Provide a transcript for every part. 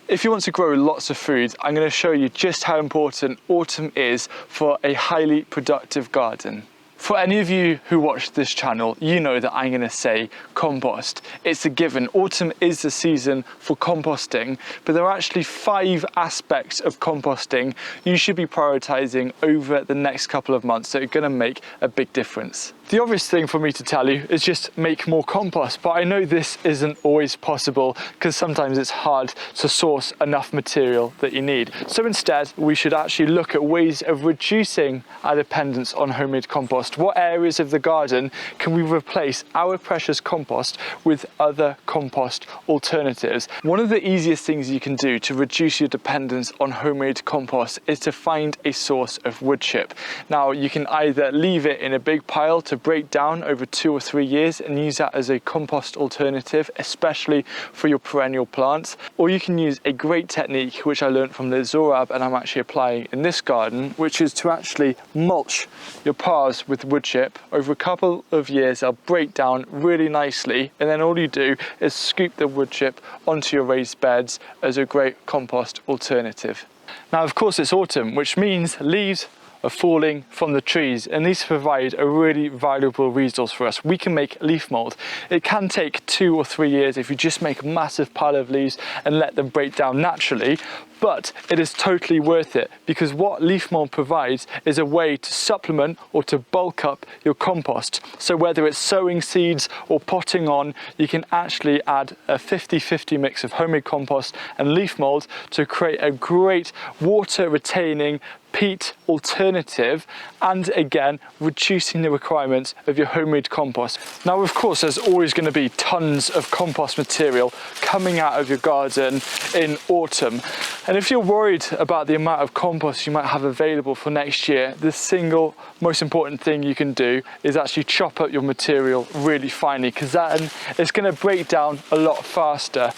If you want to grow lots of food, I'm going to show you just how important autumn is for a highly productive garden. For any of you who watch this channel, you know that I'm going to say compost. It's a given. Autumn is the season for composting, but there are actually 5 aspects of composting you should be prioritizing over the next couple of months that are going to make a big difference. The obvious thing for me to tell you is just make more compost, but I know this isn't always possible because sometimes it's hard to source enough material that you need. So instead, we should actually look at ways of reducing our dependence on homemade compost. What areas of the garden can we replace our precious compost with other compost alternatives? One of the easiest things you can do to reduce your dependence on homemade compost is to find a source of wood chip. Now, you can either leave it in a big pile to break down over 2 or 3 years and use that as a compost alternative, especially for your perennial plants, or you can use a great technique which I learned from the Zorab and I'm actually applying in this garden, which is to actually mulch your paths with wood chip. Over a couple of years they'll break down really nicely, and then all you do is scoop the wood chip onto your raised beds as a great compost alternative. Now, of course, it's autumn, which means leaves are falling from the trees, and these provide a really valuable resource for us. We can make leaf mold. It can take 2 or 3 years if you just make a massive pile of leaves and let them break down naturally, but it is totally worth it because what leaf mold provides is a way to supplement or to bulk up your compost. So whether it's sowing seeds or potting on, you can actually add a 50-50 mix of homemade compost and leaf mold to create a great water retaining peat alternative, and again reducing the requirements of your homemade compost. Now, of course, there's always going to be tons of compost material coming out of your garden in autumn, and if you're worried about the amount of compost you might have available for next year, the single most important thing you can do is actually chop up your material really finely, because then it's going to break down a lot faster.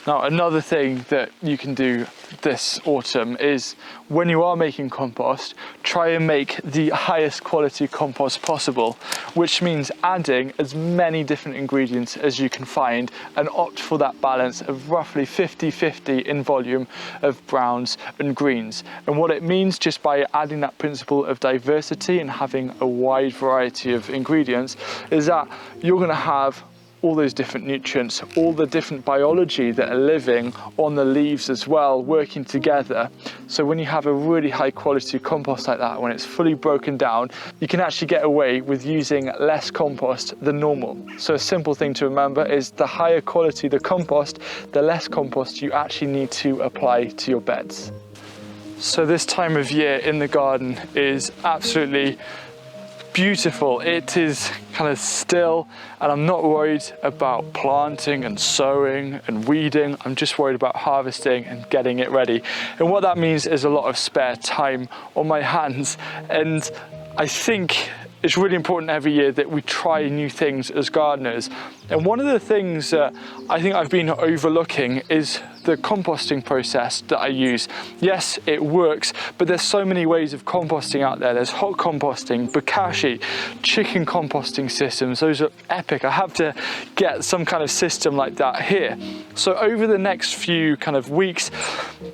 Now, another thing that you can do this autumn is when you are making compost, try and make the highest quality compost possible, which means adding as many different ingredients as you can find and opt for that balance of roughly 50-50 in volume of browns and greens. And what it means, just by adding that principle of diversity and having a wide variety of ingredients, is that you're going to have all those different nutrients, all the different biology that are living on the leaves as well, working together. So when you have a really high quality compost like that, when it's fully broken down, you can actually get away with using less compost than normal. So a simple thing to remember is the higher quality the compost, the less compost you actually need to apply to your beds. So this time of year in the garden is absolutely beautiful. It is kind of still, and I'm not worried about planting and sowing and weeding. I'm just worried about harvesting and getting it ready. And what that means is a lot of spare time on my hands. And I think it's really important every year that we try new things as gardeners. And one of the things that I think I've been overlooking is the composting process that I use. Yes, it works, but there's so many ways of composting out there. There's hot composting, bokashi, chicken composting systems. Those are epic. I have to get some kind of system like that here. So over the next few kind of weeks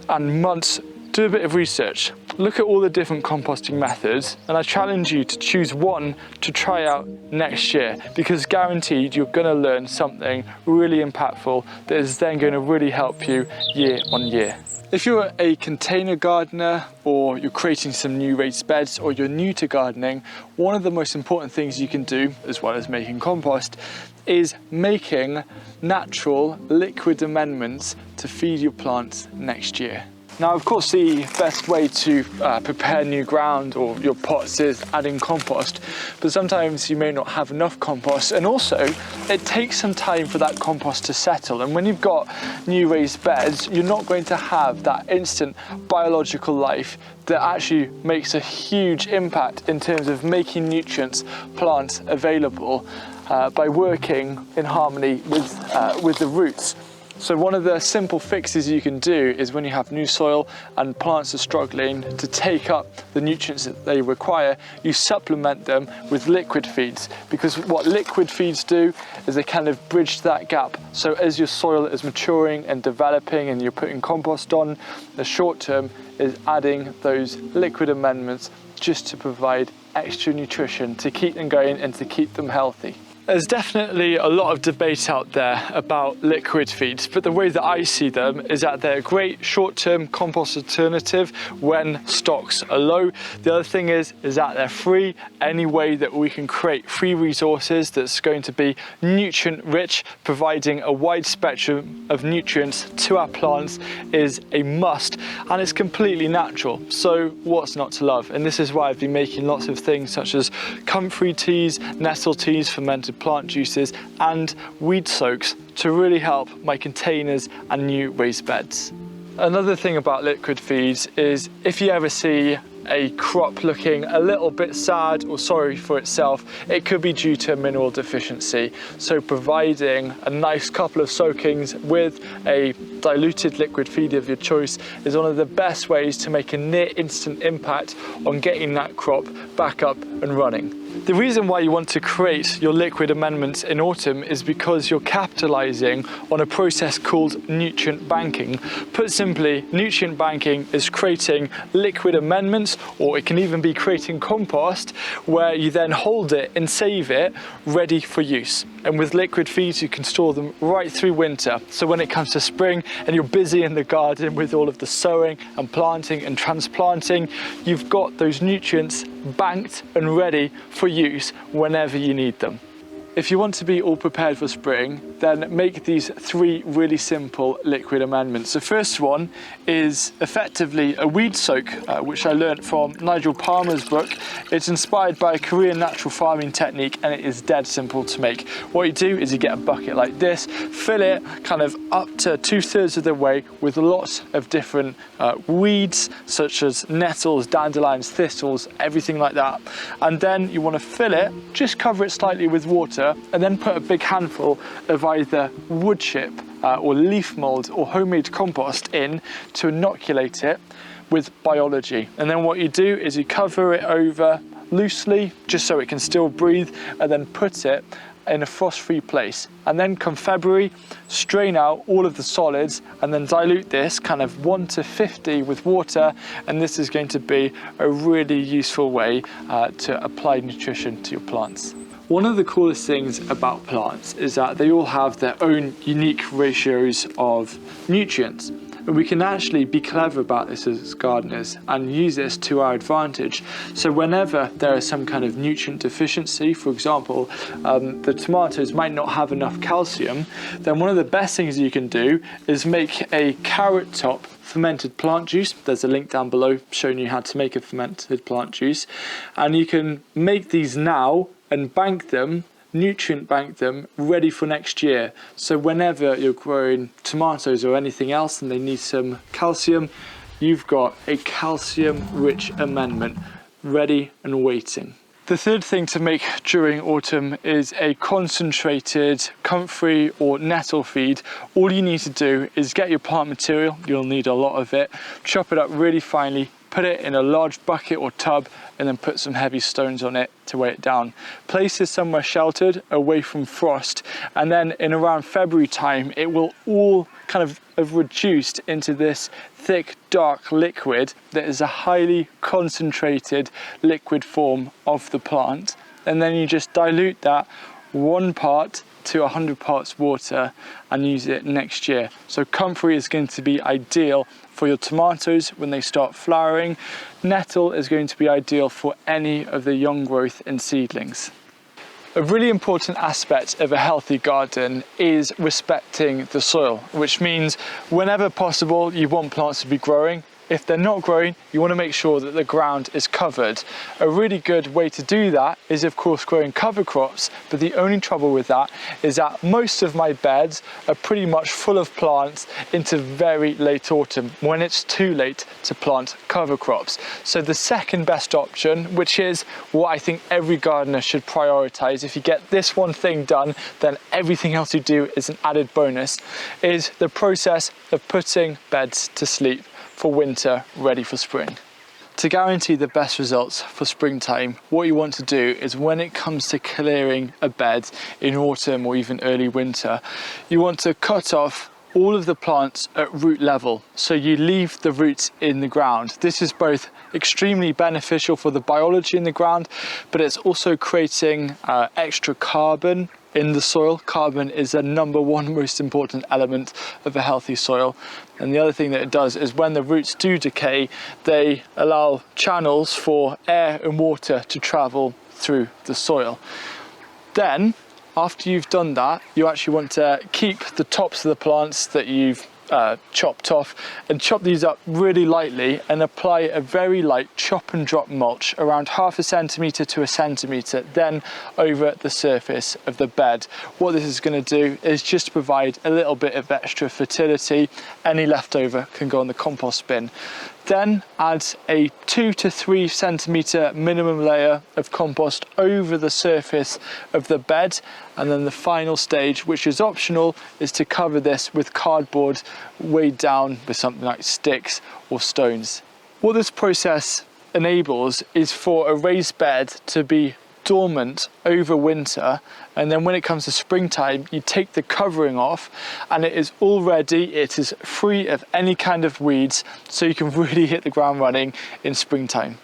and months, do a bit of research. Look at all the different composting methods, and I challenge you to choose one to try out next year, because guaranteed you're going to learn something really impactful that is then going to really help you year on year. If you're a container gardener, or you're creating some new raised beds, or you're new to gardening, one of the most important things you can do, as well as making compost, is making natural liquid amendments to feed your plants next year. Now, of course, the best way to prepare new ground or your pots is adding compost, but sometimes you may not have enough compost, and also it takes some time for that compost to settle. And when you've got new raised beds, you're not going to have that instant biological life that actually makes a huge impact in terms of making nutrients plants available by working in harmony with the roots. So one of the simple fixes you can do is when you have new soil and plants are struggling to take up the nutrients that they require, you supplement them with liquid feeds, because what liquid feeds do is they kind of bridge that gap. So as your soil is maturing and developing and you're putting compost on, the short term is adding those liquid amendments just to provide extra nutrition to keep them going and to keep them healthy. There's definitely a lot of debate out there about liquid feeds, but the way that I see them is that they're a great short-term compost alternative when stocks are low. The other thing is that they're free. Any way that we can create free resources that's going to be nutrient rich, providing a wide spectrum of nutrients to our plants is a must, and it's completely natural. So what's not to love? And this is why I've been making lots of things such as comfrey teas, nettle teas, fermented plant juices and weed soaks to really help my containers and new raised beds. Another thing about liquid feeds is if you ever see a crop looking a little bit sad or sorry for itself, it could be due to a mineral deficiency. So providing a nice couple of soakings with a diluted liquid feed of your choice is one of the best ways to make a near instant impact on getting that crop back up and running. The reason why you want to create your liquid amendments in autumn is because you're capitalizing on a process called nutrient banking. Put simply, nutrient banking is creating liquid amendments, or it can even be creating compost, where you then hold it and save it ready for use. And with liquid feeds, you can store them right through winter. So when it comes to spring and you're busy in the garden with all of the sowing and planting and transplanting, you've got those nutrients banked and ready for use whenever you need them. If you want to be all prepared for spring, then make these three really simple liquid amendments. The first one is effectively a weed soak, which I learned from Nigel Palmer's book. It's inspired by a Korean natural farming technique, and it is dead simple to make. What you do is you get a bucket like this, fill it kind of up to 2/3 of the way with lots of different weeds, such as nettles, dandelions, thistles, everything like that. And then you want to fill it, just cover it slightly with water, and then put a big handful of either woodchip or leaf mold or homemade compost in to inoculate it with biology. And then what you do is you cover it over loosely just so it can still breathe, and then put it in a frost-free place. And then come February, strain out all of the solids and then dilute this kind of 1 to 50 with water, and this is going to be a really useful way to apply nutrition to your plants. One of the coolest things about plants is that they all have their own unique ratios of nutrients. And we can actually be clever about this as gardeners and use this to our advantage. So whenever there is some kind of nutrient deficiency, for example, the tomatoes might not have enough calcium, then one of the best things you can do is make a carrot top fermented plant juice. There's a link down below showing you how to make a fermented plant juice. And you can make these now and bank them, nutrient bank them, ready for next year. So whenever you're growing tomatoes or anything else and they need some calcium, you've got a calcium rich amendment ready and waiting. The third thing to make during autumn is a concentrated comfrey or nettle feed. All you need to do is get your plant material, you'll need a lot of it, chop it up really finely, put it in a large bucket or tub, and then put some heavy stones on it to weigh it down. Place this somewhere sheltered, away from frost, and then in around February time, it will all kind of have reduced into this thick, dark liquid that is a highly concentrated liquid form of the plant. And then you just dilute that 1 part to 100 parts water and use it next year. So comfrey is going to be ideal for your tomatoes when they start flowering. Nettle is going to be ideal for any of the young growth and seedlings. A really important aspect of a healthy garden is respecting the soil, which means whenever possible you want plants to be growing. If they're not growing, you want to make sure that the ground is covered. A really good way to do that is of course growing cover crops, but the only trouble with that is that most of my beds are pretty much full of plants into very late autumn, when it's too late to plant cover crops. So the second best option, which is what I think every gardener should prioritize, if you get this one thing done, then everything else you do is an added bonus, is the process of putting beds to sleep for winter, ready for spring. To guarantee the best results for springtime, what you want to do is, when it comes to clearing a bed in autumn or even early winter, you want to cut off all of the plants at root level, so you leave the roots in the ground. This is both extremely beneficial for the biology in the ground, but it's also creating extra carbon in the soil. Carbon is the #1 most important element of a healthy soil. And the other thing that it does is, when the roots do decay, they allow channels for air and water to travel through the soil. Then, after you've done that, you actually want to keep the tops of the plants that you've chopped off and chop these up really lightly, and apply a very light chop and drop mulch around 1/2 centimetre to 1 centimetre, then over the surface of the bed. What this is going to do is just provide a little bit of extra fertility. Any leftover can go in the compost bin. Then add a 2 to 3 centimetre minimum layer of compost over the surface of the bed, and then the final stage, which is optional, is to cover this with cardboard weighed down with something like sticks or stones. What this process enables is for a raised bed to be dormant over winter, and then when it comes to springtime, you take the covering off and it is all ready. It is free of any kind of weeds, so you can really hit the ground running in springtime.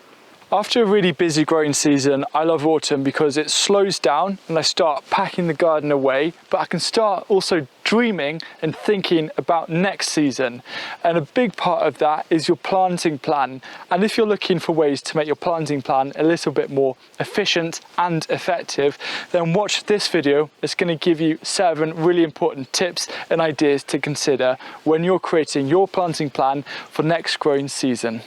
After a really busy growing season, I love autumn because it slows down and I start packing the garden away, but I can start also dreaming and thinking about next season. And a big part of that is your planting plan. And if you're looking for ways to make your planting plan a little bit more efficient and effective, then watch this video. It's going to give you 7 really important tips and ideas to consider when you're creating your planting plan for next growing season.